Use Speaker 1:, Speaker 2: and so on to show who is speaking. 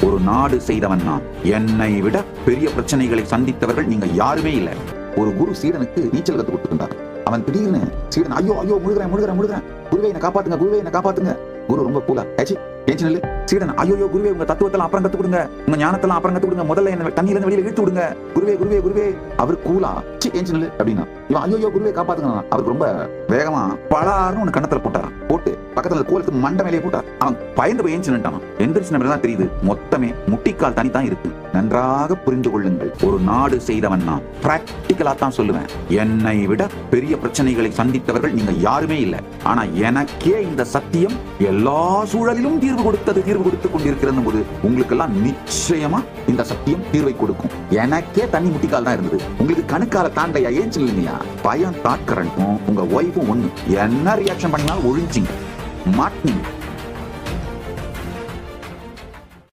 Speaker 1: ஒரு நாடு செய்தவன் நான். என்னை விட பெரிய பிரச்சனைகளை சந்தித்தவர்கள் நீங்க யாருமே இல்லை. ஒரு குரு சீடனுக்கு நீச்சல் கத்து கொடுத்துருந்தார். அவன் திடீர்னு சீடன் ஐயோ ஐயோ முழுகிறேன் முழுகிறேன் முழுகிறேன், குருவே என்ன காப்பாத்துங்க, குருவே என்ன காப்பாத்துங்க. குரு ரொம்ப கூலா டென்ஷன் இல்ல. சீடன் ஐயோ குருவே உங்க தத்துவத்தெல்லாம் அப்புறம் கத்து கொடுங்க, உங்க ஞானத்தெல்லாம் அப்புறம் கத்து கொடுங்க, முதல்ல என்ன தண்ணியில இருந்து வெளியில இழுத்து விடுங்க, குருவே குருவே குருவே. அவர் கூலா டென்ஷன் இல்ல அப்படின்னா இவன் ஐயோ குருவே காப்பாத்துங்க. அவருக்கு ரொம்ப வேகமா பலாருன்னு ஒண்ணு கண்ணத்துல போட்டாரான். போட்டு பக்கத்துல கோலத்துக்கு மண்டை மேலேயே போட்டார். அவன் பயந்து போய் ஏஞ்சிட்டான். எந்திரிச்சு தான் தெரியுது மொத்தமே முட்டிக்கால் தனி தான் இருக்கு. நன்றாக புரிந்து கொள்ளுங்கள், ஒரு நாடு செய்தவன் நான். பிராக்டிகலா தான் சொல்லுவேன். என்னை விட பெரிய பிரச்சனைகளை சந்தித்தவர்கள் நீங்க யாருமே இல்லை. ஆனா எனக்கே இந்த சத்தியம் எல்லா சூழலிலும் தீர்வு கொடுத்துக் கொண்டிருக்கிறது போது உங்களுக்கு எல்லாம் நிச்சயமா இந்த சத்தியம் தீர்வை கொடுக்கும். எனக்கே தண்ணி முட்டிக்கால் தான் இருந்தது, உங்களுக்கு கணுக்கால தாண்டையா ஏன் சொல்லுங்கயா. பயம் தாட்கரண்ட்டும் உங்க ஒய்ஃபும் ஒண்ணு. என்ன ரியாக்ஷன் பண்ணாலும் ஒழிஞ்சிங்க மாட்டீங்க.